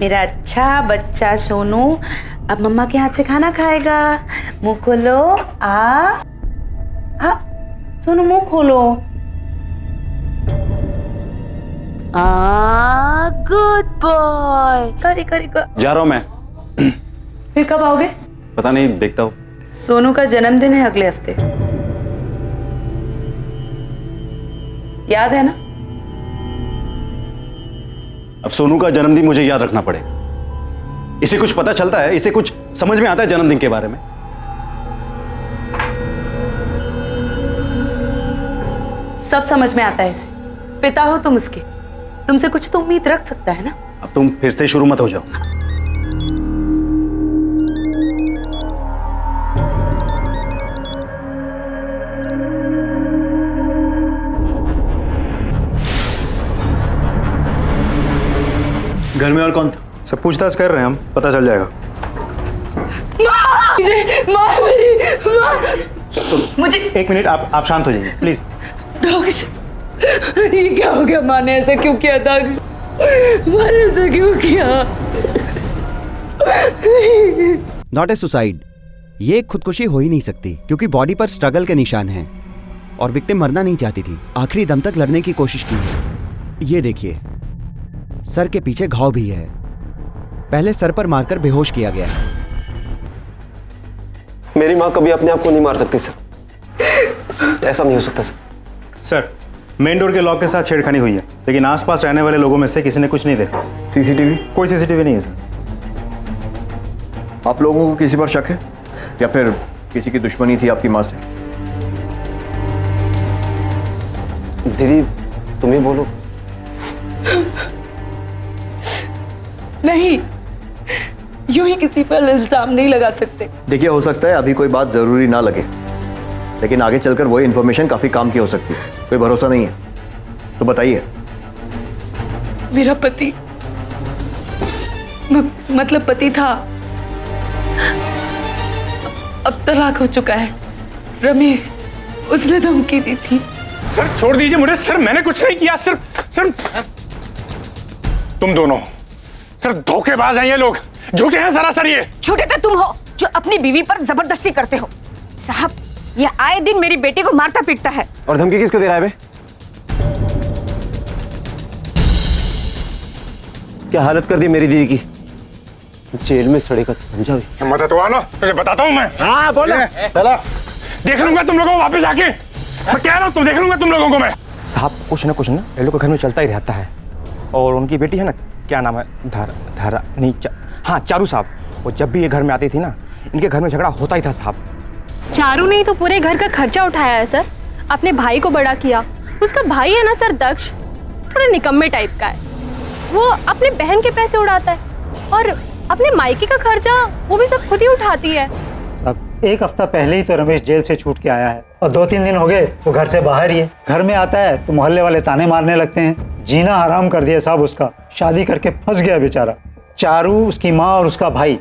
मेरा अच्छा बच्चा सोनू अब मम्मा के हाथ से खाना खाएगा। मुंह खोलो। आ सोनू मुंह खोलो। Good boy. करी करी कर। जा रहा हूं मैं। फिर कब आओगे? पता नहीं, देखता हूँ। सोनू का जन्मदिन है अगले हफ्ते, याद है ना? अब सोनू का जन्मदिन मुझे याद रखना पड़ेगा। इसे कुछ पता चलता है? इसे कुछ समझ में आता है जन्मदिन के बारे में? सब समझ में आता है इसे। पिता हो तुम उसके, तुमसे कुछ तो उम्मीद रख सकता है ना। अब तुम फिर से शुरू मत हो जाओ। घर में और कौन था? सब पूछताछ कर रहे हैं हम, पता चल जाएगा। माँ मेरी मुझे एक मिनट, आप शांत हो जाइए प्लीज। दक्ष, ये क्या हो गया? माँ ने ऐसा क्यों किया? दक्ष, माँ ने ऐसा क्यों किया? Not a suicide. ये खुदकुशी हो ही नहीं सकती क्योंकि बॉडी पर स्ट्रगल के निशान हैं और विक्टिम मरना नहीं चाहती थी, आखिरी दम तक लड़ने की कोशिश की है। ये देखिए, सर के पीछे घाव भी है। पहले सर पर मारकर बेहोश किया गया है। मेरी माँ कभी अपने आप को नहीं मार सकती सर, ऐसा नहीं हो सकता सर। सर, मेन डोर के लॉक के साथ छेड़खानी हुई है, लेकिन आसपास रहने वाले लोगों में से किसी ने कुछ नहीं देखा। सीसीटीवी? कोई सीसीटीवी नहीं है सर। आप लोगों को किसी पर शक है या फिर किसी की दुश्मनी थी आपकी माँ से? दीदी तुम ही बोलो। नहीं, यूं ही किसी पर इल्जाम नहीं लगा सकते। देखिए, हो सकता है अभी कोई बात जरूरी ना लगे, लेकिन आगे चलकर वही इंफॉर्मेशन काफी काम की हो सकती है। कोई भरोसा नहीं है तो बताइए। मेरा पति मतलब पति था, अब तलाक हो चुका है। रमेश, उसने धमकी दी थी। सर छोड़ दीजिए मुझे सर, मैंने कुछ नहीं किया सर। सर तुम दोनों सर धोखेबाज हैं, ये लोग झूठे हैं सरासर। ये झूठे तो तुम हो जो अपनी बीवी पर जबरदस्ती करते हो। साहब, ये आए दिन मेरी बेटी को मारता पीटता है। और धमकी किसको दे रहा है बे? क्या हालत कर दी मेरी दीदी की, जेल में सड़ेगा समझा। हिम्मत है तो आना, तुझे बताता हूँ मैं। हाँ बोलो। चला देख लूंगा तुम लोगों को वापस आके, मैं कह रहा हूँ तुम देख लूंगा तुम लोगों को मैं। साहब, कुछ ना ये लोग के घर में चलता ही रहता है। और उनकी बेटी है ना, क्या नाम है, धारा नहीं, हाँ चारू साहब, वो जब भी ये घर में आती थी ना, इनके घर में झगड़ा होता ही था साहब। चारू ने तो पूरे घर का खर्चा उठाया है सर, अपने भाई को बड़ा किया। उसका भाई है ना सर दक्ष, थोड़ा निकम्मे टाइप का है। वो अपने बहन के पैसे उड़ाता है और अपने मायके का खर्चा वो भी सब खुद ही उठाती है। साहब, एक हफ्ता पहले ही तो रमेश जेल से छूट के आया है और 2-3 दिन हो गए वो घर से बाहर ही है। घर में आता है तो मोहल्ले वाले ताने मारने लगते हैं। जीना हराम कर दिया साहब उसका, शादी करके फंस गया बेचारा। चारू, उसकी माँ और उसका भाई,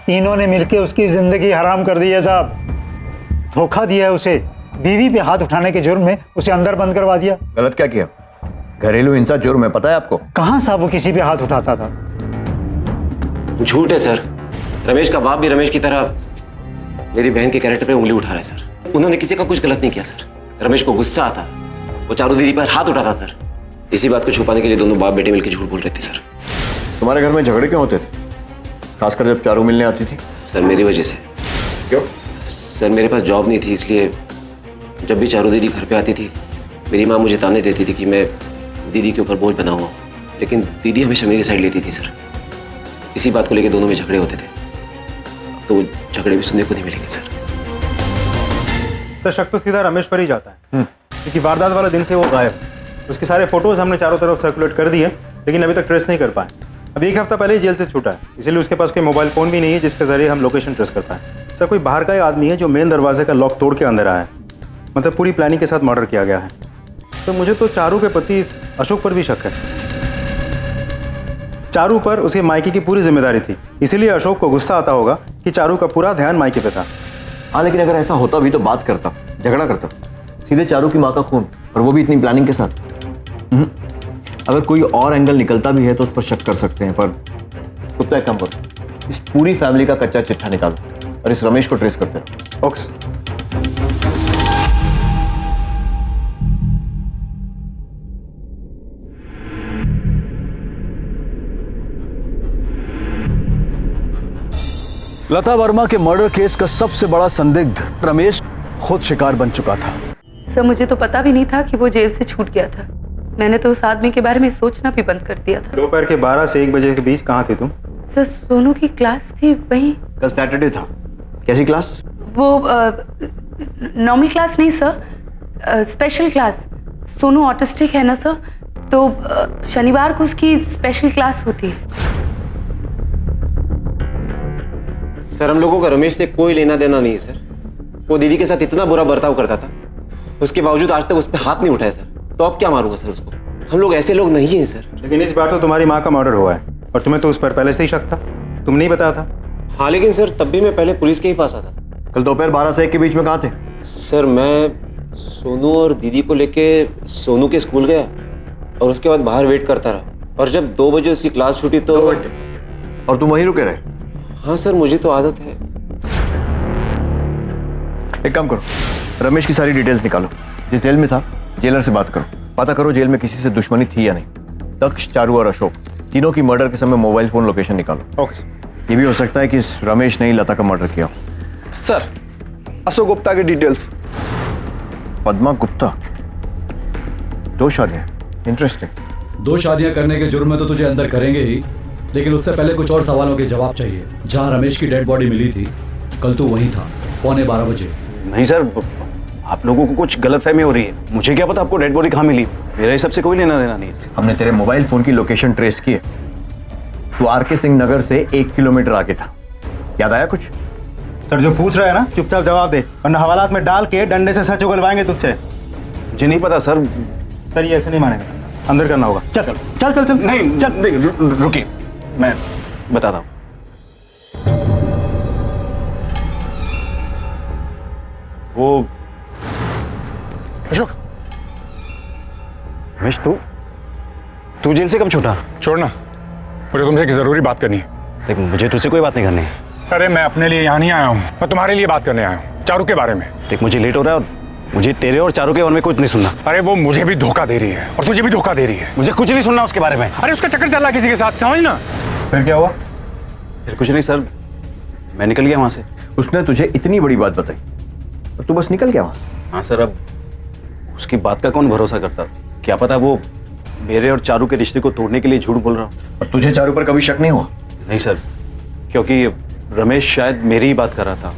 तीनों ने मिलकर उसकी जिंदगी हराम कर दी है साहब। धोखा दिया है उसे, बीवी पे हाथ उठाने के जुर्म में उसे अंदर बंद करवा दिया। गलत क्या किया? घरेलू हिंसा जुर्म है, पता है आपको? कहाँ साहब वो किसी पे हाथ उठाता था। झूठ है सर। रमेश का बाप भी रमेश की तरह मेरी बहन के कैरेक्टर पे उंगली उठा रहा है सर। उन्होंने किसी का कुछ गलत नहीं किया सर। रमेश को गुस्सा आता, वो चारू दीदी पर हाथ उठाता सर। इसी बात को छुपाने के लिए दोनों बाप बेटे मिलकर झूठ बोल रहे थे सर। तुम्हारे घर में झगड़े क्यों होते थे, खासकर जब चारू मिलने आती थी? सर मेरी वजह से। क्यों? सर मेरे पास जॉब नहीं थी, इसलिए जब भी चारू दीदी घर पे आती थी, मेरी माँ मुझे ताने देती थी कि मैं दीदी के ऊपर बोझ बना हुआ, लेकिन दीदी हमेशा मेरी साइड लेती थी सर। इसी बात को लेकर दोनों में झगड़े होते थे। तो वो झगड़े भी सुनने को नहीं मिलेंगे सर। सर, शक तो सीधा रमेश पर ही जाता है, क्योंकि वारदात वाले दिन से वो गायब। उसके सारे फोटोज हमने चारों तरफ सर्कुलेट कर दिए, लेकिन अभी तक ट्रेस नहीं कर पाए। अभी 1 हफ्ता पहले ही जेल से छूटा है, इसीलिए उसके पास कोई मोबाइल फ़ोन भी नहीं है जिसके जरिए हम लोकेशन ट्रेस कर पाए। सर, कोई बाहर का ही आदमी है जो मेन दरवाजे का लॉक तोड़ के अंदर आया है। मतलब पूरी प्लानिंग के साथ मर्डर किया गया है। तो मुझे तो चारू के पति अशोक पर भी शक है। चारू पर उसके मायके की पूरी जिम्मेदारी थी, इसीलिए अशोक को गुस्सा आता होगा कि चारू का पूरा ध्यान मायके पे था। हाँ, लेकिन अगर ऐसा होता भी तो बात करता, झगड़ा करता। सीधे चारू की माँ का खून, और वो भी इतनी प्लानिंग के साथ। अगर कोई और एंगल निकलता भी है तो उस पर शक कर सकते हैं, पर कुत्ता एक काम करो, इस पूरी फैमिली का कच्चा चिट्ठा निकालो और इस रमेश को ट्रेस करते रहो। Okay sir. लता वर्मा के मर्डर केस का सबसे बड़ा संदिग्ध रमेश खुद शिकार बन चुका था। सर मुझे तो पता भी नहीं था कि वो जेल से छूट गया था। मैंने तो उस आदमी के बारे में सोचना भी बंद कर दिया था। दोपहर के 12 से 1 बजे के बीच कहाँ थे तुम? सर सोनू की क्लास थी वहीं। कल सैटरडे था, कैसी क्लास? वो नॉर्मल क्लास नहीं sir, special class. Sonu autistic है ना सर, तो शनिवार को उसकी स्पेशल क्लास होती है। सर हम लोगों का रमेश से कोई लेना देना नहीं है सर। वो दीदी के साथ इतना बुरा बर्ताव करता था, उसके बावजूद आज तक उस पर हाथ नहीं उठाया सर। तो अब क्या मारूंगा सर उसको? हम लोग ऐसे लोग नहीं हैं सर। लेकिन इस बार तो तुम्हारी माँ का मर्डर हुआ है और तुम्हें तो उस पर पहले से ही शक था, तुम नहीं बताया था? हाँ लेकिन सर तब भी मैं पहले पुलिस के ही पास आता। कल दोपहर 12 से 1 के बीच में कहाँ थे? सर मैं सोनू और दीदी को लेके सोनू के स्कूल गया और उसके बाद बाहर वेट करता रहा, और जब 2 बजे उसकी क्लास छूटी तो। और तुम वहीं रुके रहे? हाँ सर मुझे तो आदत है। एक काम करो, रमेश की सारी डिटेल्स निकालो। जिस जेल में था जेलर से बात करो, पता करो जेल में किसी से दुश्मनी थी या नहीं। दक्ष, चारू और अशोक तीनों की मर्डर के समय मोबाइल फोन लोकेशन निकालो। Okay sir. ये भी हो सकता है कि इस रमेश ने ही लता का मर्डर किया हो। सर अशोक गुप्ता की डिटेल्स। पद्मा गुप्ता, 2 शादियां, इंटरेस्टिंग। 2 शादियां करने के जुर्म में तो तुझे अंदर करेंगे ही, लेकिन उससे पहले कुछ और सवालों के जवाब चाहिए। जहां रमेश की डेड बॉडी मिली थी कल तू वहीं था, 11:15 बजे। नहीं सर, आप लोगों को कुछ गलतफहमी हो रही है। मुझे क्या पता आपको डेड बॉडी कहाँ मिली? मेरा इस सब से कोई लेना देना नहीं है। हमने तेरे मोबाइल फोन की लोकेशन ट्रेस की है। तू आर.के. सिंह नगर से 1 किलोमीटर आगे था। याद आया कुछ? सर जो पूछ रहा है ना चुपचाप जवाब दे, वरना हवालात में डाल के डंडे से सच उगलवाएंगे तुझसे। मुझे नहीं पता सर। सर ये ऐसे नहीं मानेगा, अंदर करना होगा। चल चल चल चल। नहीं चल, रुकिए मैं बताता हूँ। वो अशोक, रमेश तू जेल से कब छूटा? छोड़ना, मुझे तुमसे एक जरूरी बात करनी है। देख मुझे तुझसे कोई बात नहीं करनी है। अरे मैं अपने लिए यहाँ नहीं आया हूँ, मैं तुम्हारे लिए बात करने आया हूँ, चारू के बारे में। देख मुझे लेट हो रहा है और मुझे तेरे और चारू के बारे में कुछ नहीं सुनना। अरे वो मुझे भी धोखा दे रही है और तुझे भी धोखा दे रही है। मुझे कुछ नहीं सुनना उसके बारे में। अरे उसका चक्कर चल रहा है किसी के साथ, समझना। फिर क्या हुआ? फिर कुछ नहीं सर, मैं निकल गया वहाँ से। उसने तुझे इतनी बड़ी बात बताई और तू बस निकल गया वहाँ? हाँ सर, अब उसकी बात का कौन भरोसा करता? क्या पता वो मेरे और चारू के रिश्ते को तोड़ने के लिए झूठ बोल रहा हो। और तुझे चारू पर कभी शक नहीं हुआ? नहीं सर, क्योंकि रमेश शायद मेरी ही बात कर रहा था।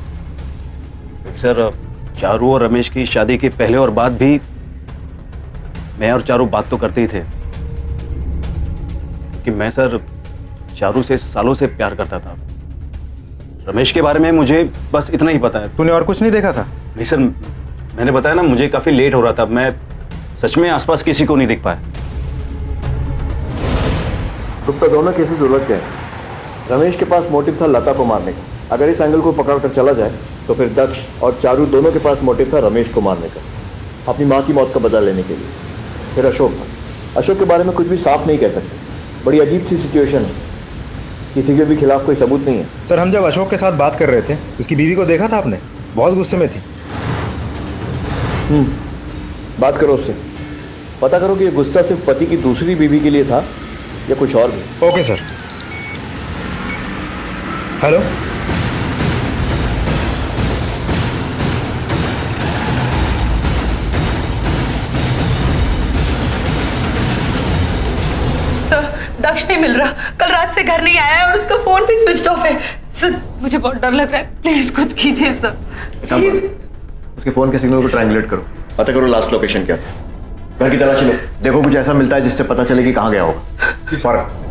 सर चारू और रमेश की शादी के पहले और बाद भी मैं और चारू बात तो करते ही थे कि मैं सर चारू से सालों से प्यार करता था। रमेश के बारे में मुझे बस इतना ही पता है। तूने और कुछ नहीं देखा था? नहीं सर, मैंने बताया ना मुझे काफी लेट हो रहा था, मैं सच में आसपास किसी को नहीं देख पाया। गुप्ता, दोनों केसेस उलझ गए। रमेश के पास मोटिव था लता को मारने का। अगर इस एंगल को पकड़कर चला जाए तो फिर दक्ष और चारू दोनों के पास मोटिव था रमेश को मारने का, अपनी माँ की मौत का बदला लेने के लिए। फिर अशोक था। अशोक के बारे में कुछ भी साफ नहीं कह सकते, बड़ी अजीब सी सिचुएशन है, किसी के भी खिलाफ कोई सबूत नहीं है। सर हम जब अशोक के साथ बात कर रहे थे उसकी बीवी को देखा था आपने? बहुत गुस्से में थी। बात करो उससे, पता करो कि ये गुस्सा सिर्फ पति की दूसरी बीवी के लिए था या कुछ और भी। Okay sir. हेलो, सर दक्ष नहीं मिल रहा, कल रात से घर नहीं आया है और उसका फोन भी स्विच ऑफ है। सर मुझे बहुत डर लग रहा है, प्लीज कुछ कीजिए सर, प्लीज। उसके फोन के सिग्नल को ट्रायंगुलेट करो, पता करो लास्ट लोकेशन क्या था। घर की तलाशी लो, देखो कुछ ऐसा मिलता है जिससे पता चले कि कहाँ गया होगा। फौरन।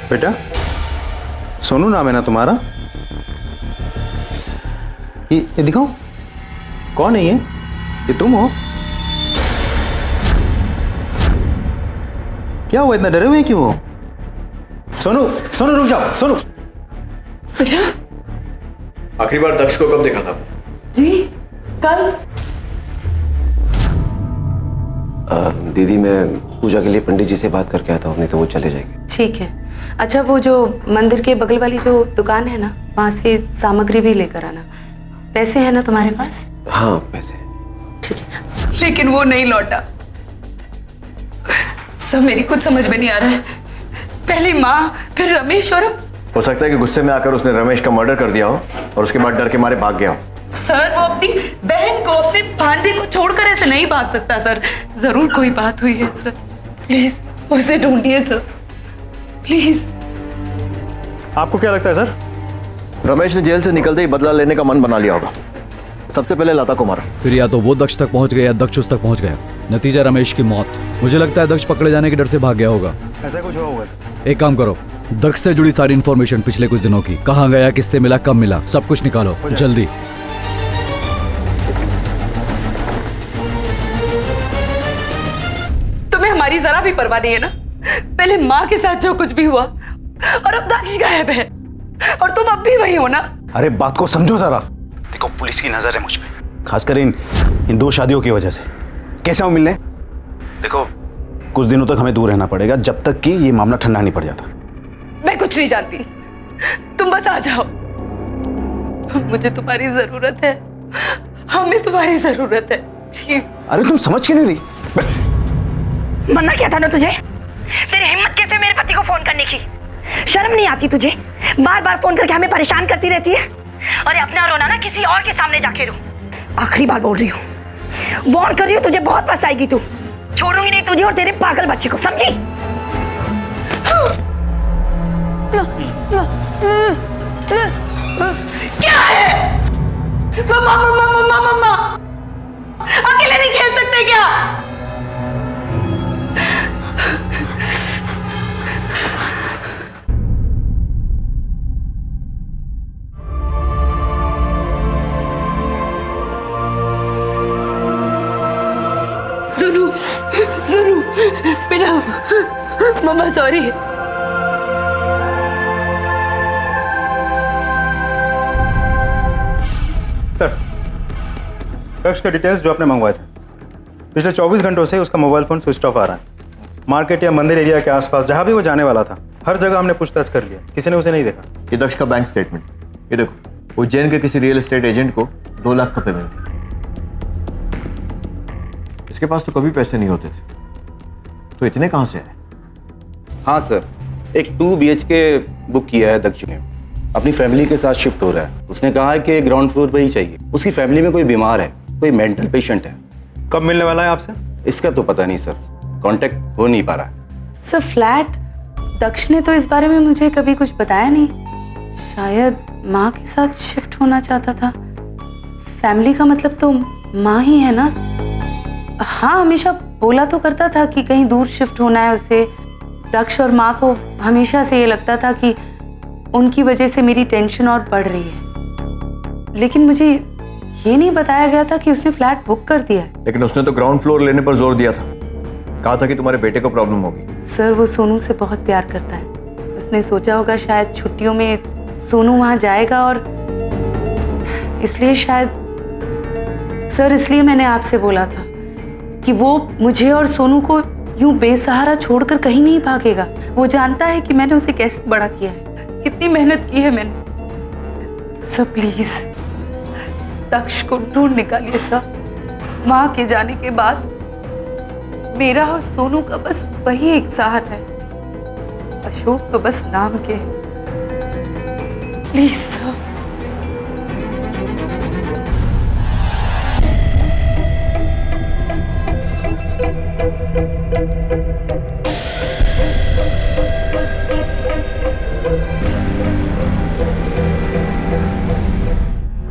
बेटा, सोनू नाम है ना तुम्हारा? ये दिखाओ, कौन है ये तुम हो? क्या हुआ, इतना डरे हुए हैं क्यों हो? सोनू, सोनू रुक जाओ, सोनू। बेटा। आखिरी बार दक्ष को कब देखा था? जी कल। दीदी मैं पूजा के लिए पंडित जी से बात करके आता हूँ, नहीं तो वो चले जाएंगे। ठीक है। अच्छा वो जो मंदिर के बगल वाली जो दुकान है ना, वहाँ से सामग्री भी लेकर आना। पैसे हैं ना तुम्हारे पास? हाँ पैसे। ठीक है। लेकिन वो नहीं लौटा। सब मेरी कुछ समझ में नहीं आ रहा है। पहले माँ, फिर रमेश और अब हो सकता है कि गुस्से में आकर उसने रमेश का मर्डर कर दिया हो और उसके बाद डर के मारे भाग गया हो। सर वो अपनी बहन को, अपने भांजे को छोड़कर ऐसे नहीं भाग सकता सर। जरूर कोई बात हुई है सर। प्लीज उसे ढूंढिए सर, प्लीज। आपको क्या लगता है सर? रमेश ने जेल से निकलते ही बदला लेने का मन बना लिया होगा। सबसे पहले लता को मारा। फिर या तो वो दक्ष तक पहुंच गया या दक्ष उस तक पहुंच गया। नतीजा रमेश की मौत। मुझे लगता है दक्ष पकड़े जाने के डर से भाग गया होगा। ऐसा कुछ हुआ होगा। एक काम करो, दक्ष से जुड़ी सारी इंफॉर्मेशन पिछले कुछ दिनों की, कहाँ गया, किससे मिला, कब मिला, सब कुछ निकालो जल्दी। तुम्हें हमारी जरा भी परवाह नहीं है ना? पहले माँ के साथ जो कुछ भी हुआ और अब दक्ष गायब है और तुम अब भी वही हो ना? अरे बात को समझो जरा। देखो पुलिस की नजर है मुझ पे, खासकर इन 2 शादियों की वजह से। कैसे वो मिलने? देखो कुछ दिनों तक हमें दूर रहना पड़ेगा, जब तक कि ये मामला ठंडा नहीं पड़ जाता। मैं कुछ नहीं जानती, तुम बस आ जाओ। मुझे तुम्हारी जरूरत है, हमें तुम्हारी जरूरत है, प्लीज। अरे तुम समझ क्यों नहीं रही? मना किया था ना तुझे? तेरी हिम्मत कैसे मेरे पति को फोन करने की? शर्म नहीं आती तुझे? बार बार फोन करके हमें परेशान करती रहती है। अरे अपना रोना ना किसी और के सामने जाके रो। आखिरी बार बोल रही हूँ, वार्न कर रही हूँ, तुझे बहुत पछताएगी तू। छोड़ूंगी नहीं तुझे और तेरे पागल बच्चे को, समझी? क्या है? मम्मा अकेले नहीं खेल सकते क्या? सुनो बेटा, मम्मा सॉरी। सर दक्ष के डिटेल्स जो आपने मंगवाए थे, पिछले 24 घंटों से उसका मोबाइल फोन स्विच ऑफ आ रहा है। मार्केट या मंदिर एरिया के आसपास जहां भी वो जाने वाला था, हर जगह हमने पूछताछ कर लिया, किसी ने उसे नहीं देखा। ये दक्ष का बैंक स्टेटमेंट, ये देखो उज्जैन के किसी रियल एस्टेट एजेंट को 2 लाख का पेमेंट दिया। इसके पास तो कभी पैसे नहीं होते थे, तो इतने कहां से आए? हाँ सर, एक 2 BHK बुक किया है दक्ष ने, अपनी फैमिली के साथ शिफ्ट हो रहा है। उसने कहा है कि ग्राउंड फ्लोर पर ही चाहिए। उसकी फैमिली में कोई बीमार है, कोई मेंटल पेशेंट है। कब मिलने वाला है आपसे? इसका तो पता नहीं सर, कांटेक्ट हो नहीं पा रहा है। सर फ्लैट, दक्ष ने तो इस बारे में मुझे कभी कुछ बताया नहीं। शायद माँ के साथ शिफ्ट होना चाहता था। फैमिली का मतलब तो माँ ही है ना? हाँ, हमेशा बोला तो करता था कि कहीं दूर शिफ्ट होना है उसे। दक्ष और माँ को हमेशा से ये लगता था कि उनकी वजह से मेरी टेंशन और बढ़ रही है, लेकिन मुझे ये नहीं बताया गया था कि उसने फ्लैट बुक कर दिया है। लेकिन उसने तो ग्राउंड फ्लोर लेने पर जोर दिया था, कहा था कि तुम्हारे बेटे को प्रॉब्लम होगी। सर वो सोनू से बहुत प्यार करता है। उसने सोचा होगा शायद छुट्टियों में सोनू वहाँ जाएगा और इसलिए शायद। सर इसलिए मैंने आपसे बोला था कि वो मुझे और सोनू को यूं बेसहारा छोड़कर कहीं नहीं भागेगा। वो जानता है कि मैंने उसे कैसे बड़ा किया है, कितनी मेहनत की है मैंने। सर प्लीज दक्ष को ढूंढ निकालिए सर। माँ के जाने के बाद मेरा और सोनू का बस वही एक सहारा है। अशोक तो बस नाम के हैं। Please sir.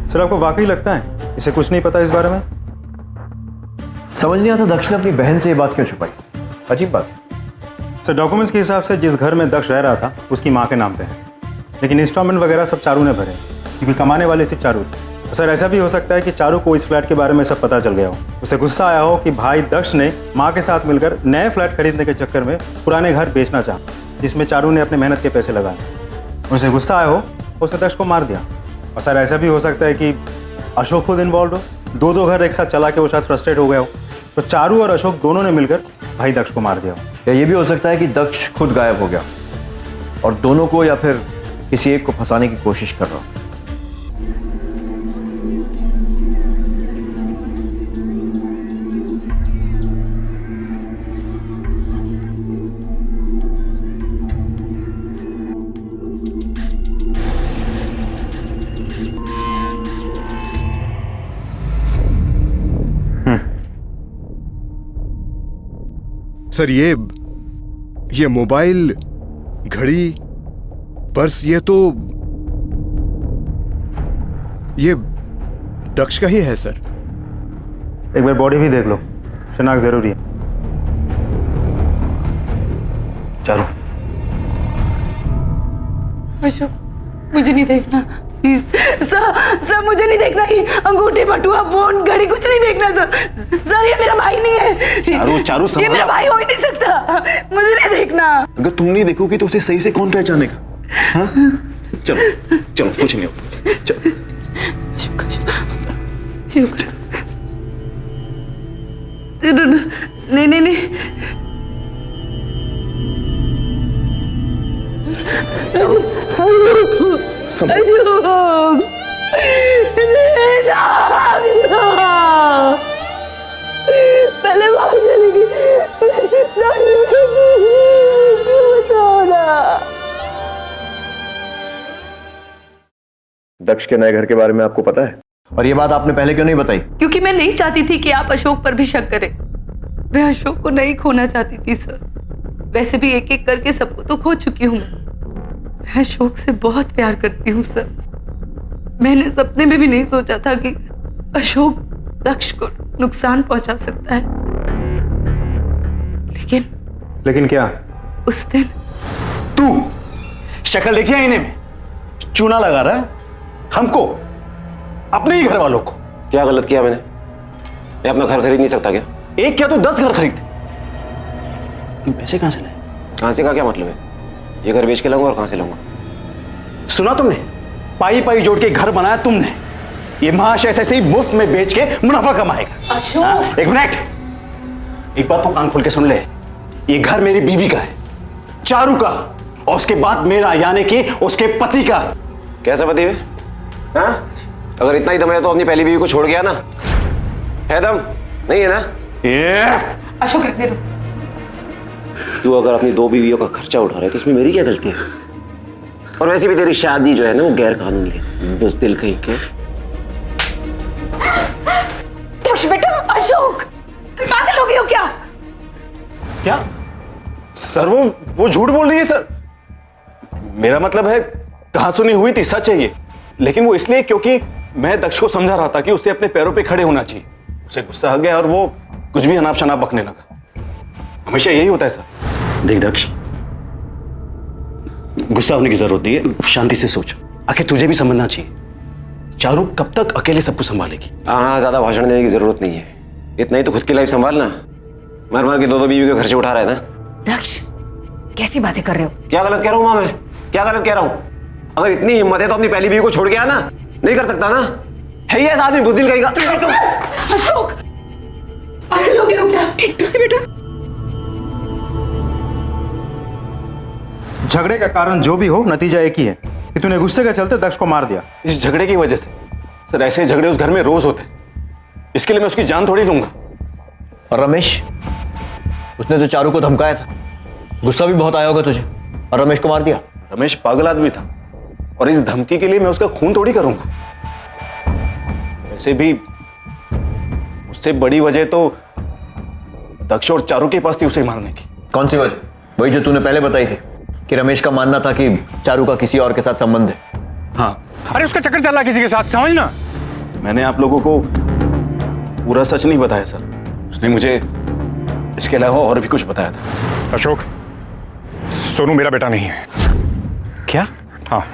सर आपको वाकई लगता है इसे कुछ नहीं पता इस बारे में? समझ नहीं आता दक्ष ने अपनी बहन से ये बात क्यों छुपाई, अजीब बात है। सर डॉक्यूमेंट्स के हिसाब से जिस घर में दक्ष रह रहा था उसकी माँ के नाम पे है, लेकिन इंस्टॉलमेंट वगैरह सब चारू ने भरे, क्योंकि कमाने वाले सिर्फ चारू थे। सर ऐसा भी हो सकता है कि चारू को इस फ्लैट के बारे में सब पता चल गया हो, उसे गुस्सा आया हो कि भाई दक्ष ने माँ के साथ मिलकर नए फ्लैट खरीदने के चक्कर में पुराने घर बेचना चाहा, जिसमें चारू ने अपने मेहनत के पैसे लगाए। उसे गुस्सा आया हो, उसने दक्ष को मार दिया। और सर ऐसा भी हो सकता है कि अशोक खुद इन्वॉल्व हो, दो घर एक साथ चला के वो शायद फ्रस्ट्रेट हो गया हो, तो चारू और अशोक दोनों ने मिलकर भाई दक्ष को मार दिया हो। या ये भी हो सकता है कि दक्ष खुद गायब हो गया और दोनों को या फिर किसी एक को फंसाने की कोशिश कर रहा हो। सर ये मोबाइल, घड़ी, पर्स, ये दक्ष का ही है सर। एक बार बॉडी भी देख लो, शनाख्त जरूरी है। चारू, अशोक मुझे नहीं देखना प्लीज सर, मुझे नहीं देखना। ये अंगूठी, बटुआ, फोन, घड़ी कुछ नहीं देखना सर, ये मेरा भाई नहीं है। चारू ये मेरा भाई हो ही नहीं सकता, मुझे नहीं देखना। अगर तुम नहीं देखोगी तो उसे सही से कौन पहचानेगा? हाँ? चलो चलो, कुछ नहीं होगा, चलो। नहीं पहले बात चलेगी। दक्ष के नए घर के बारे में आपको पता है? और ये बात आपने पहले क्यों नहीं बताई? क्योंकि मैं नहीं चाहती थी कि आप अशोक पर भी शक करें। मैं अशोक को नहीं खोना चाहती थी सर। वैसे भी एक एक करके सबको तो खो चुकी हूँ। मैं अशोक से बहुत प्यार करती हूँ सर। मैंने सपने में भी नहीं सोचा था कि अशोक दक्ष को नुकसान पहुंचा सकता है। लेकिन क्या? उस दिन तू शक्ल देखी आईने में, चूना लगा रहा है हमको, अपने ही घर वालों को। क्या गलत किया मैंने? मैं अपना घर खरीद नहीं सकता क्या? एक क्या तो 10 घर खरीद। तुम पैसे कहां से लाए? कहां से का क्या मतलब है? ये घर बेच के लाऊंगा और कहां से लाऊंगा? सुना तुमने? पाई पाई जोड़ के घर बनाया तुमने। ये महाशय ऐसे ही मुफ्त में बेच के मुनाफा कमाएगा। अशोक, एक मिनट, एक बात तो कान खोल के सुन ले। ये घर मेरी बीवी का है, चारू का, और उसके बाद मेरा, यानी कि उसके पति का। कैसा पति है? हाँ? अगर इतना ही दम है तो अपनी पहली बीवी को छोड़ गया ना? है दम? नहीं है ना? अशोक रखने दो। तू अगर अपनी 2 बीवियों का खर्चा उठा रहा है तो इसमें मेरी क्या गलती है? और वैसे भी तेरी शादी जो है ना वो गैर कानूनी है। बस दिल कहीं के। दक्ष बेटा, अशोक पागल हो गए हो क्या? क्या सर? वो झूठ बोल रही है सर। मेरा मतलब है कहां सुनी हुई थी, सच है ये। लेकिन वो इसलिए क्योंकि मैं दक्ष को समझा रहा था कि उसे अपने पैरों पे खड़े होना चाहिए। उसे गुस्सा आ गया और वो कुछ भी अनाप शनाप बकने लगा। हमेशा यही होता है सर। देख दक्ष, गुस्सा होने की जरूरत नहीं है, शांति से सोच। आखिर तुझे भी समझना चाहिए, चारू कब तक अकेले सब कुछ संभालेगी? हाँ, ज्यादा भाषण देने की जरूरत नहीं है। इतना ही तो खुद की लाइफ संभालना। मर मर के 2 बीवी के खर्चे उठा रहा है ना। दक्ष, कैसी बातें कर रहे हो? क्या गलत कह रहा हूँ माँ मैं? क्या गलत कह रहा हूँ? अगर इतनी हिम्मत है तो अपनी पहली बीवी को छोड़ के आना। नहीं कर सकता ना? है ही ऐसा आदमी बुज़दिल कहेगा। अशोक पागल हो गए हो क्या? ठीक तो है बेटा। झगड़े का कारण जो भी हो, नतीजा एक ही है कि तूने गुस्से के चलते दक्ष को मार दिया। इस झगड़े की वजह से सर, ऐसे झगड़े उस घर में रोज होते हैं। इसके लिए मैं उसकी जान थोड़ी लूंगा। और रमेश, उसने तो चारू को धमकाया था, गुस्सा भी बहुत आया होगा तुझे, और रमेश को मार दिया। रमेश पागल आदमी था और इस धमकी के लिए मैं उसका खून थोड़ी करूंगा। वैसे भी उससे बड़ी वजह तो दक्ष और चारू के पास थी उसे मारने की। कौन सी वजह? वही जो तूने पहले बताई थी कि रमेश का मानना था कि चारू का किसी और के साथ संबंध है। हाँ, अरे उसका चक्कर चल रहा है किसी के साथ, समझना। मैंने आप लोगों को पूरा सच नहीं बताया सर। उसने मुझे इसके अलावा और भी कुछ बताया था। अशोक, सोनू मेरा बेटा नहीं है। क्या? हाँ,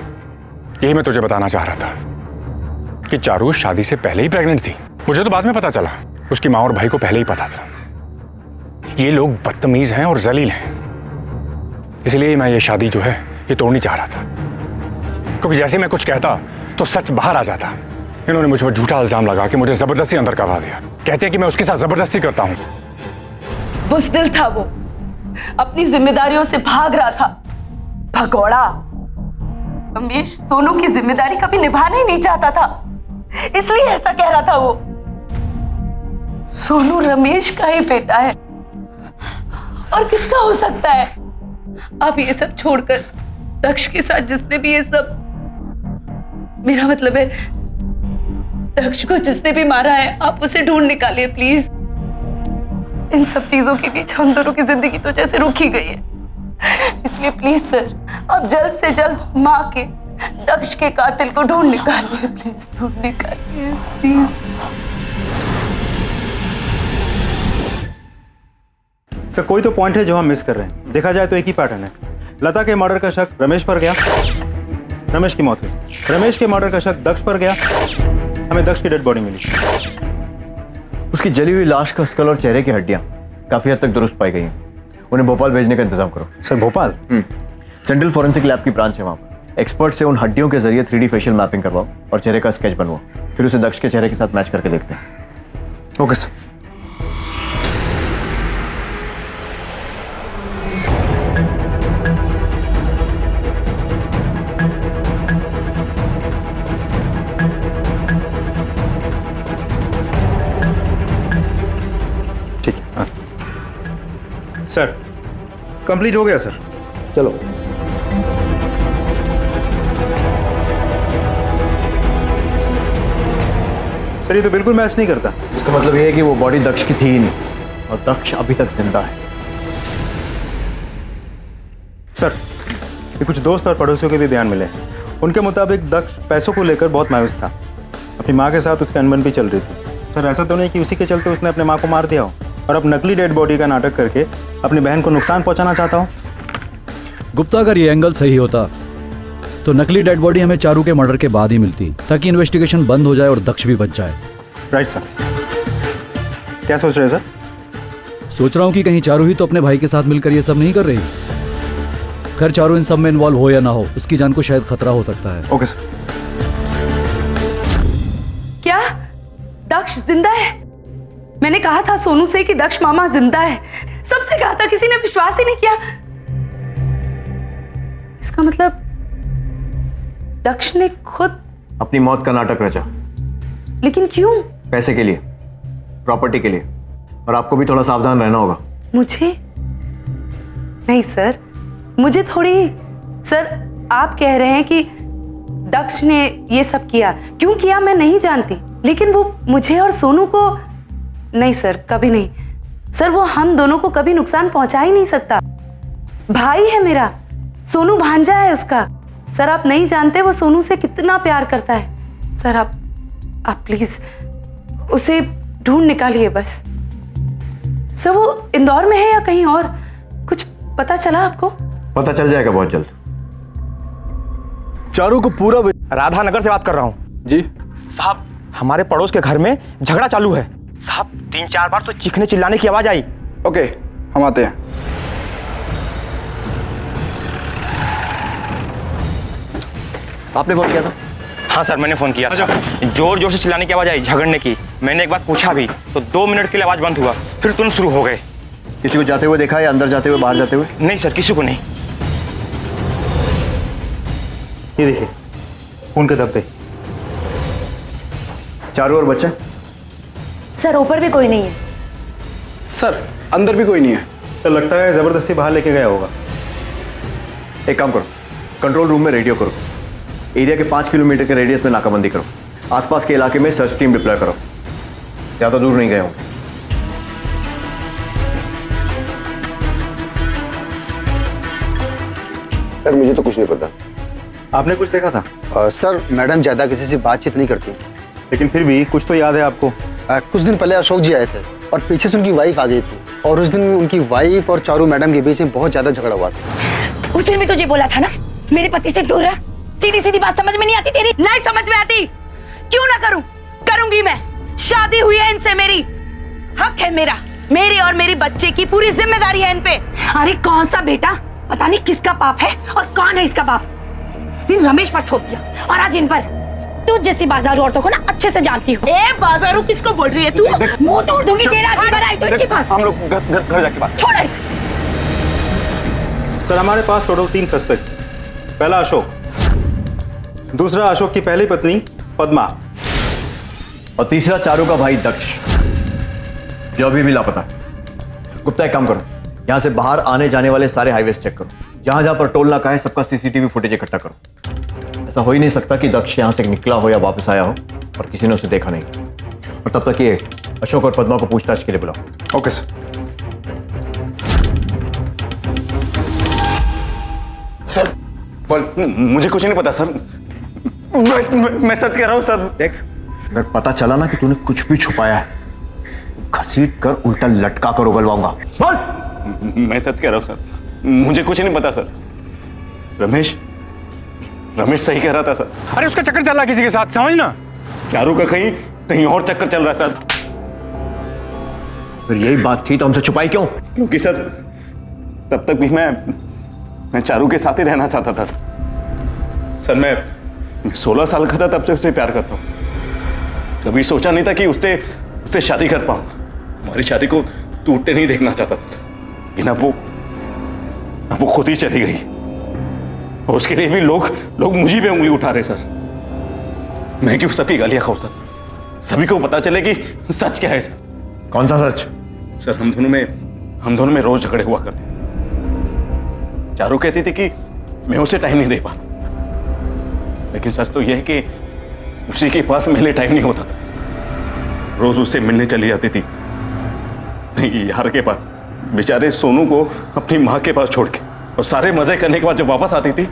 यही मैं तुझे बताना चाह रहा था। कि चारू शादी से पहले ही प्रेग्नेंट थी। मुझे तो बाद में पता चला, उसकी माँ और भाई को पहले ही पता था। ये लोग बदतमीज हैं और जलील हैं, इसलिए मैं ये शादी जो है ये तोड़नी चाह रहा था, क्योंकि जैसे मैं कुछ कहता तो सच बाहर आ जाता। इन्होंने मुझ पर झूठा इल्जाम लगा के मुझे जबरदस्ती अंदर करवा दिया। कहते हैं कि मैं उसके साथ जबरदस्ती करता हूँ। बुज़दिल था वो, अपनी जिम्मेदारियों से भाग रहा था, भगोड़ा। रमेश सोनू की जिम्मेदारी कभी निभाना ही नहीं चाहता था, इसलिए ऐसा कह रहा था वो। सोनू रमेश का ही बेटा है और किसका हो सकता है? आप ये सब छोड़कर दक्ष के साथ जिसने भी ये सब, मेरा मतलब है दक्ष को जिसने भी मारा है, आप उसे ढूंढ निकालिए प्लीज। इन सब चीजों के बीच हम दोनों की जिंदगी तो जैसे रुक ही गई है, इसलिए प्लीज सर आप जल्द से जल्द माँ के दक्ष के कातिल को ढूंढ निकालिए, प्लीज ढूंढ निकालिए प्लीज। सर कोई तो पॉइंट है जो हम मिस कर रहे हैं। देखा जाए तो एक ही पैटर्न है। लता के मर्डर का शक रमेश पर गया, रमेश की मौत हुई। रमेश के मर्डर का शक दक्ष पर गया, हमें दक्ष की डेड बॉडी मिली। उसकी जली हुई लाश का स्कल और चेहरे की हड्डियां काफी हद तक दुरुस्त पाई गई हैं। उन्हें भोपाल भेजने का इंतजाम करो। Sir Bhopal? Central forensic lab की ब्रांच है वहां पर। एक्सपर्ट से उन हड्डियों के जरिए 3D फेशियल मैपिंग करवाओ और चेहरे का स्केच बनवाओ, फिर उसे दक्ष के चेहरे के साथ मैच करके देखते हैं। Okay sir. सर कंप्लीट हो गया सर। चलो सर ये तो बिल्कुल मैच नहीं करता। इसका मतलब ये है कि वो बॉडी दक्ष की थी ही नहीं और दक्ष अभी तक जिंदा है। सर ये कुछ दोस्त और पड़ोसियों के भी बयान मिले। उनके मुताबिक दक्ष पैसों को लेकर बहुत मायूस था, अपनी माँ के साथ उसकी अनबन भी चल रही थी। सर ऐसा तो नहीं कि उसी के चलते उसने अपने माँ को मार दिया हो और अब नकली डेड बॉडी का नाटक करके अपनी बहन को नुकसान पहुंचाना चाहता हो। गुप्ता अगर ये एंगल सही होता तो नकली डेड बॉडी हमें चारू के मर्डर के बाद ही मिलती, ताकि इन्वेस्टिगेशन बंद हो जाए और दक्ष भी बच जाए। Right sir. क्या सोच रहे हैं सर? सोच रहा हूँ कि कहीं चारू ही तो अपने भाई के साथ मिलकर ये सब नहीं कर रही। खैर चारू इन सब में इन्वॉल्व हो या ना हो, उसकी जान को शायद खतरा हो सकता है। Okay sir. क्या दक्ष जिंदा है? मैंने कहा था सोनू से कि दक्ष मामा जिंदा है, सबसे कहा था, किसी ने विश्वास ही नहीं किया। इसका मतलब दक्ष ने खुद अपनी मौत का नाटक रचा। लेकिन क्यों? पैसे के लिए, प्रॉपर्टी के लिए, और आपको भी थोड़ा सावधान रहना होगा। मुझे नहीं सर, मुझे थोड़ी। सर आप कह रहे हैं कि दक्ष ने ये सब किया, क्यों किया मैं नहीं जानती, लेकिन वो मुझे और सोनू को नहीं सर, कभी नहीं सर। वो हम दोनों को कभी नुकसान पहुंचा ही नहीं सकता। भाई है मेरा, सोनू भांजा है उसका। सर आप नहीं जानते वो सोनू से कितना प्यार करता है। सर आप प्लीज उसे ढूंढ निकालिए बस। सर वो इंदौर में है या कहीं और? कुछ पता चला आपको? पता चल जाएगा बहुत जल्द। चारू को पूरा राधा नगर से बात कर रहा हूँ जी साहब। हमारे पड़ोस के घर में झगड़ा चालू है साहब। 3-4 बार तो चीखने चिल्लाने की आवाज आई। ओके हम आते हैं। आपने फोन किया था? हाँ सर मैंने फोन किया था। जोर जोर से चिल्लाने की आवाज आई, झगड़ने की। मैंने एक बार पूछा भी तो 2 मिनट के लिए आवाज बंद हुआ, फिर तुरंत शुरू हो गए। किसी को जाते हुए देखा या अंदर जाते हुए, बाहर जाते हुए? नहीं सर, किसी को नहीं। ये देखिए खून के धब्बे। चारू और बच्चा? सर ऊपर भी कोई नहीं है। सर अंदर भी कोई नहीं है। सर लगता है जबरदस्ती बाहर लेके गया होगा। एक काम करो, कंट्रोल रूम में रेडियो करो, एरिया के 5 किलोमीटर के रेडियस में नाकाबंदी करो, आसपास के इलाके में सर्च टीम डिप्लॉय करो। ज़्यादा दूर नहीं गए होंगे। सर मुझे तो कुछ नहीं पता। आपने कुछ देखा था? सर मैडम ज़्यादा किसी से बातचीत नहीं करती, लेकिन फिर भी कुछ तो याद है आपको? कुछ दिन पहले अशोक जी आए थे और पीछे से उनकी वाइफ आ गई थी, और उस दिन उनकी वाइफ और चारू मैडम के बीच में बहुत ज़्यादा झगड़ा हुआ था। उस दिन भी तुझे बोला था ना मेरे पति से दूर रह। सीधी सीधी बात समझ में नहीं आती तेरी? नहीं समझ में आती। क्यों ना करूं? करूंगी मैं। शादी हुई है इनसे, मेरी हक है मेरा, मेरी और मेरी बच्चे की पूरी जिम्मेदारी है इन पे। अरे कौन सा बेटा, पता नहीं किसका पाप है और कौन है इसका बाप। उस दिन रमेश पर थोप दिया और आज इन पर। तू जैसी बाजारू औरतों को ना अच्छे से जानती हूँ। ए बाजारू किसको बोल रही है तू? मुंह तोड़ दूंगी तेरा। आगे बढ़ाई तो इनके पास। हम लोग घर जाके बात। छोड़ इसे। सर हमारे पास टोटल 3 सस्पेक्ट। पहला अशोक, दूसरा अशोक की पहली पत्नी पद्मा, और तीसरा चारू का भाई दक्ष, जो अभी भी लापता है। गुप्ता एक काम करो, यहाँ से बाहर आने जाने वाले सारे हाईवेज चेक करो। जहां जहां पर टोल नाका है सबका सीसीटीवी फुटेज इकट्ठा करो। ऐसा हो ही नहीं सकता कि दक्ष यहां से निकला हो या वापस आया हो और किसी ने उसे देखा नहीं। और तब तक ये अशोक और पद्मा को पूछताछ के लिए बुलाओ। Okay sir. सर मुझे कुछ नहीं पता सर। मैं सच कह रहा हूँ सर। देख, अगर पता चला ना कि तूने कुछ भी छुपाया है, घसीट कर उल्टा लटका कर उगलवाऊंगा। बोल। मैं सच कह रहा हूँ सर, मुझे कुछ नहीं पता सर। रमेश सही कह रहा था सर। अरे उसका चक्कर चल रहा किसी के साथ, समझना। चारू का कहीं और चक्कर चल रहा है सर। फिर यही बात थी तो हमसे छुपाई क्यों? क्योंकि सर तब तक भी मैं चारू के साथ ही रहना चाहता था सर। मैं 16 साल का था तब से उससे प्यार करता हूँ। कभी सोचा नहीं था कि उससे शादी कर पाऊँ। हमारी शादी को टूटते नहीं देखना चाहता था सर। लेकिन अब वो खुद ही चली गई और उसके लिए भी लोग मुझे पे उंगली उठा रहे सर। मैं क्यों सबकी गालियां खाऊं सर? सभी को पता चले कि सच क्या है सर। कौन सा सच? सर हम दोनों में रोज झगड़े हुआ करते। चारू कहती थी कि मैं उसे टाइम नहीं दे पा, लेकिन सच तो यह है कि उसी के पास मेरे टाइम नहीं होता था। रोज उससे मिलने चली जाती थी यार के पास, बेचारे सोनू को अपनी माँ के पास छोड़ के, और सारे मजे करने के बाद जब वापस आती थी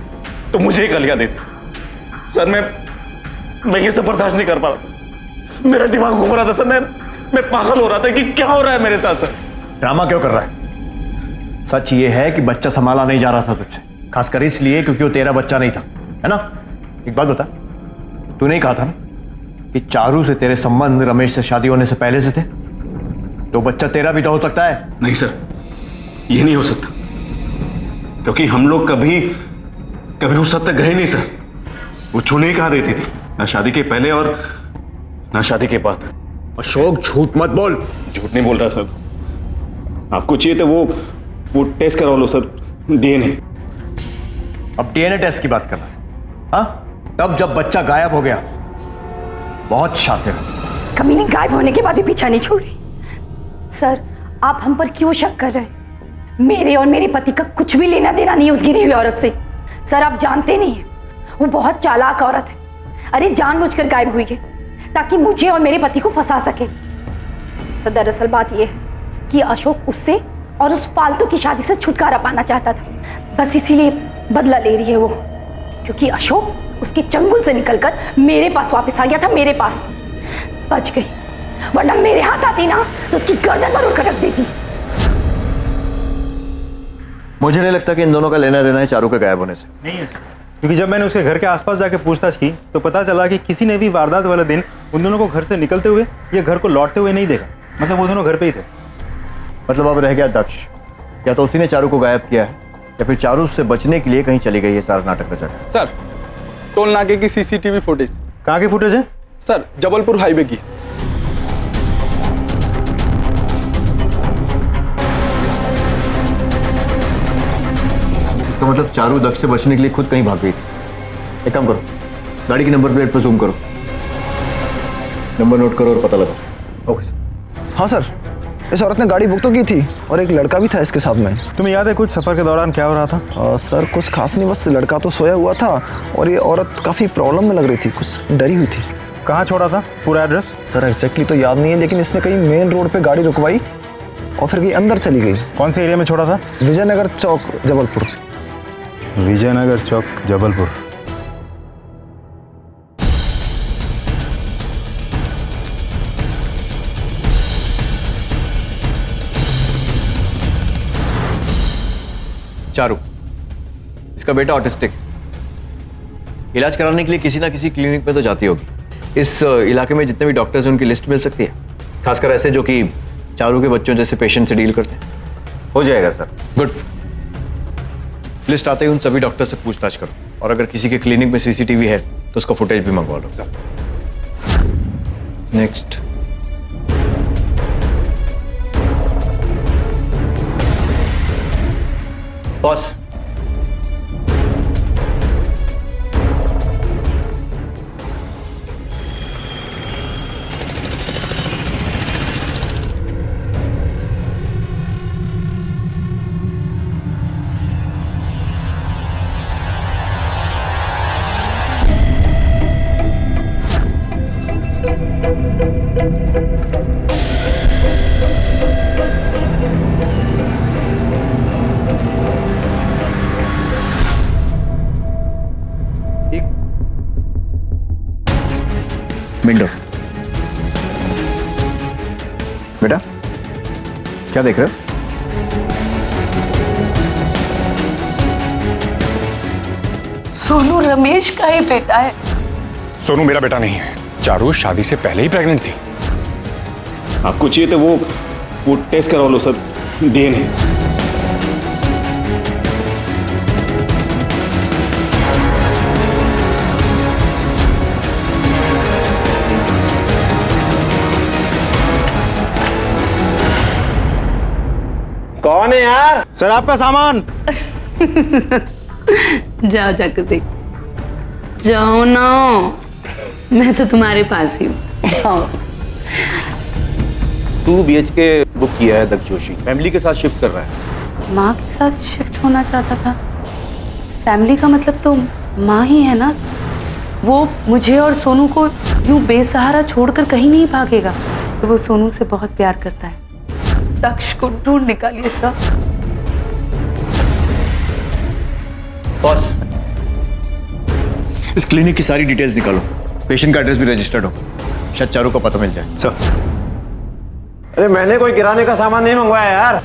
तो मुझे ही गालियां देती। सर मैं ये सब बर्दाश्त नहीं कर पा रहा। मेरा दिमाग घूम रहा था सर। मैं पागल हो रहा था कि क्या हो रहा है मेरे साथ सर। ड्रामा क्यों कर रहा है? सच ये है कि बच्चा संभाला नहीं जा रहा था तुझसे, खासकर इसलिए क्योंकि वो तेरा बच्चा नहीं था, है ना? एक बात बता, तूने ही कहा था ना कि चारू से तेरे संबंध रमेश से शादी होने से पहले से थे, तो बच्चा तेरा भी तो हो सकता है। नहीं सर, ये नहीं हो सकता, क्योंकि हम लोग कभी उस हद तक गए नहीं सर। वो छूने ही कहाँ देती थी, ना शादी के पहले और ना शादी के बाद। अशोक झूठ मत बोल। झूठ नहीं बोल रहा सर। आपको चाहिए तो वो टेस्ट करवा लो सर, डीएनए। अब डीएनए टेस्ट की बात कर रहा है? हाँ, तब जब बच्चा गायब हो गया, बहुत शातिर है। कभी नहीं, गायब होने के बाद भी पीछा नहीं छोड़ रही। सर आप हम पर क्यों शक कर रहे हैं? मेरे और मेरे पति का कुछ भी लेना देना नहीं है उस गिरी हुई औरत से। सर आप जानते नहीं हैं, वो बहुत चालाक औरत है। अरे जानबूझकर गायब हुई है ताकि मुझे और मेरे पति को फंसा सके। सर दरअसल बात यह है कि अशोक उससे और उस फालतू की शादी से छुटकारा पाना चाहता था। बस इसीलिए बदला ले रही है वो, क्योंकि अशोक उसके चंगुल से निकलकर मेरे पास वापस आ गया था। मेरे पास बच गई, वरना मेरे हाथ आती ना तो उसकी गर्दन पर उठकर रख देती। मुझे नहीं लगता कि इन दोनों का लेना देना है चारू के गायब होने से। नहीं है सर, क्योंकि जब मैंने उसके घर के आसपास जाके पूछताछ की तो पता चला कि किसी ने भी वारदात वाले दिन उन दोनों को घर से निकलते हुए या घर को लौटते हुए नहीं देखा। मतलब वो दोनों घर पे ही थे। मतलब अब रह गया दक्ष। या तो उसी ने चारू को गायब किया है या फिर चारू से बचने के लिए कहीं चली गई है सारा नाटक रचा है। सर टोल नाके की सीसीटीवी फुटेज। कहाँ की फुटेज है? सर जबलपुर हाईवे की। इसका मतलब चारू दक्ष से बचने के लिए खुद कहीं भाग गई थी। एक काम करो, गाड़ी की नंबर प्लेट पर जूम करो, नंबर नोट करो और पता लगाओ। Okay sir. हाँ सर, इस औरत ने गाड़ी बुक तो की थी और एक लड़का भी था इसके साथ में। तुम्हें याद है कुछ सफर के दौरान क्या हो रहा था? सर कुछ खास नहीं, बस लड़का तो सोया हुआ था और ये औरत काफ़ी प्रॉब्लम में लग रही थी, कुछ डरी हुई थी। कहाँ छोड़ा था? पूरा एड्रेस? सर एग्जैक्टली तो याद नहीं है, लेकिन इसने कहीं मेन रोड पे गाड़ी रुकवाई और फिर कहीं अंदर चली गई। कौन से एरिया में छोड़ा था? विजयनगर चौक जबलपुर। विजयनगर चौक जबलपुर। चारू, इसका बेटा ऑटिस्टिक है। इलाज कराने के लिए किसी ना किसी क्लिनिक में तो जाती होगी। इस इलाके में जितने भी डॉक्टर्स हैं उनकी लिस्ट मिल सकती है, खासकर ऐसे जो कि चारू के बच्चों जैसे पेशेंट से डील करते हैं? हो जाएगा सर। गुड। लिस्ट आते ही उन सभी डॉक्टर से पूछताछ करो, और अगर किसी के क्लिनिक में सीसीटीवी है तो उसका फुटेज भी मंगवा लो। नेक्स्ट। बॉस, मिंडो, बेटा क्या देख रहे हो? सोनू रमेश का ही बेटा है। सोनू मेरा बेटा नहीं है, चारू शादी से पहले ही प्रेग्नेंट थी। आपको चाहिए तो वो टेस्ट करवा लो सर, डीएनए। कौन है यार? सर आपका सामान। जाओ जाकर देख, जाओ ना, मैं तो तुम्हारे पास ही हूँ, जाओ। 2 BHK बुक किया है दक्ष जोशी, फैमिली के साथ शिफ्ट कर रहा है। माँ के साथ शिफ्ट होना चाहता था? फैमिली का मतलब तो माँ ही है ना। वो मुझे और सोनू को यूं बेसहारा छोड़कर कहीं नहीं भागेगा। तो वो सोनू से बहुत प्यार करता है। दक्ष को ढूंढ निकालिए सर। बॉस, इस क्लिनिक की सारी डिटेल्स निकालो, पेशेंट का एड्रेस भी रजिस्टर्ड हो, शायद चारू का पता मिल जाए। सर। अरे मैंने कोई किराने का सामान नहीं मंगवाया यार।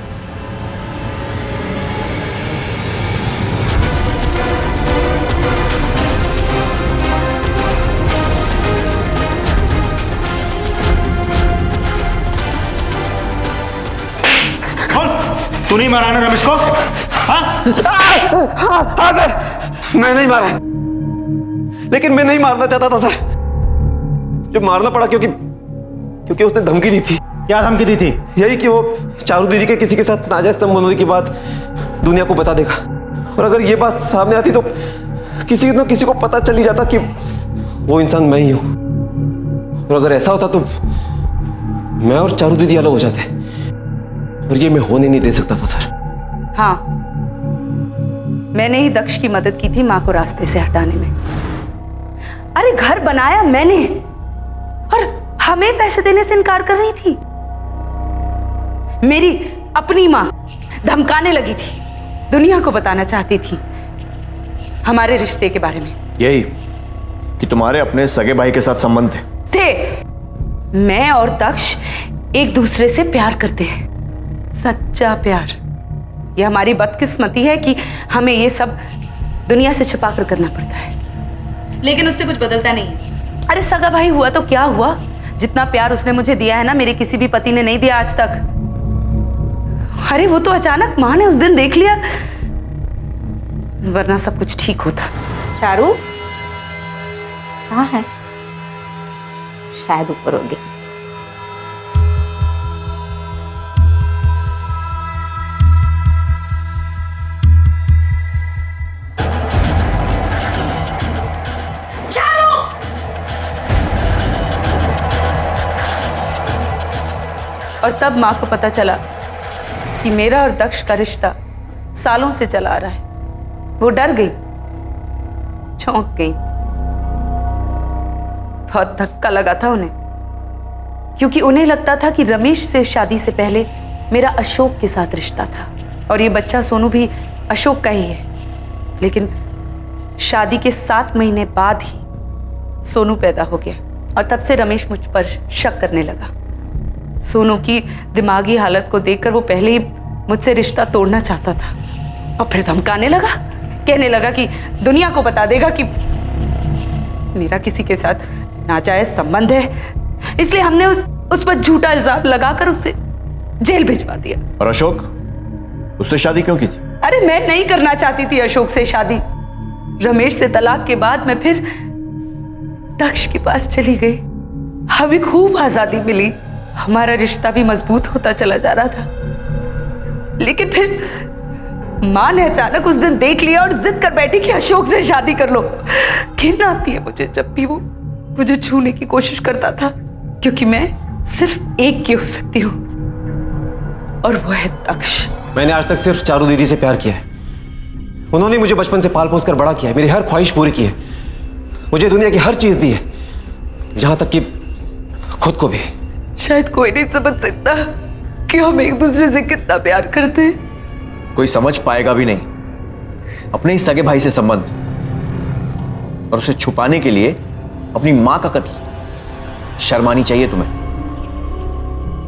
तू नहीं मारा ना रमेश को? हाँ सर, मैं नहीं मारा, लेकिन मैं नहीं मारना चाहता था सर। जो मारना पड़ा क्योंकि उसने धमकी दी थी। क्या धमकी दी थी? यही कि वो चारू दीदी के किसी के साथ नाजायज संबंध होने की बात दुनिया को बता देगा, और अगर ये बात सामने आती तो किसी न किसी को पता चल ही जाता कि वो इंसान मैं ही हूं। और अगर ऐसा होता तो मैं और चारू दीदी अलग हो जाते, और ये मैं होने नहीं दे सकता था सर। हाँ, मैंने ही दक्ष की मदद की थी माँ को रास्ते से हटाने में। अरे घर बनाया मैंने, और हमें पैसे देने से इनकार कर रही थी। मेरी अपनी माँ धमकाने लगी थी, दुनिया को बताना चाहती थी हमारे रिश्ते के बारे में। यही कि तुम्हारे अपने सगे भाई के साथ संबंध थे। मैं और दक्ष एक दूसरे से प्यार करते हैं, सच्चा प्यार। ये हमारी बदकिस्मती है कि हमें ये सब दुनिया से छिपा कर करना पड़ता है, लेकिन उससे कुछ बदलता नहीं है। अरे सगा भाई हुआ तो क्या हुआ, जितना प्यार उसने मुझे दिया है ना, मेरे किसी भी पति ने नहीं दिया आज तक। अरे वो तो अचानक माँ ने उस दिन देख लिया, वरना सब कुछ ठीक होता। चारू कहाँ है? शायद ऊपर होगी। और तब माँ को पता चला कि मेरा और दक्ष का रिश्ता सालों से चला आ रहा है। वो डर गई, चौंक गई। बहुत धक्का लगा था उन्हें, क्योंकि उन्हें लगता था कि रमेश से शादी से पहले मेरा अशोक के साथ रिश्ता था, और ये बच्चा सोनू भी अशोक का ही है। लेकिन शादी के 7 महीने बाद ही सोनू पैदा हो गया, और तब से रमेश मुझ पर शक करने लगा। सोनू की दिमागी हालत को देखकर वो पहले ही मुझसे रिश्ता तोड़ना चाहता था, और फिर धमकाने लगा, कहने लगा कि दुनिया को बता देगा कि मेरा किसी के साथ नाजायज संबंध है, इसलिए हमने उस पर झूठा इल्जाम लगाकर उसे जेल भिजवा दिया। और अशोक, उससे शादी क्यों की थी? अरे मैं नहीं करना चाहती थी अशोक से शादी। रमेश से तलाक के बाद मैं फिर दक्ष के पास चली गई। हमें खूब आजादी मिली, हमारा रिश्ता भी मजबूत होता चला जा रहा था। लेकिन फिर माँ ने अचानक उस दिन देख लिया और जिद कर बैठी कि अशोक से शादी कर लो। घिन आती है मुझे जब भी वो मुझे छूने की कोशिश करता था, क्योंकि मैं सिर्फ एक की हो सकती हूँ और वो है दक्ष। मैंने आज तक सिर्फ चारू दीदी से प्यार किया है। उन्होंने मुझे बचपन से पाल पोस कर बड़ा किया है, मेरी हर ख्वाहिश पूरी की है, मुझे दुनिया की हर चीज दी है, यहां तक कि खुद को भी। शायद कोई नहीं समझ सकता कि हम एक दूसरे से कितना प्यार करते हैं। कोई समझ पाएगा भी नहीं। अपने ही सगे भाई से संबंध, और उसे छुपाने के लिए अपनी मां का कत्ल। शर्म आनी चाहिए तुम्हें।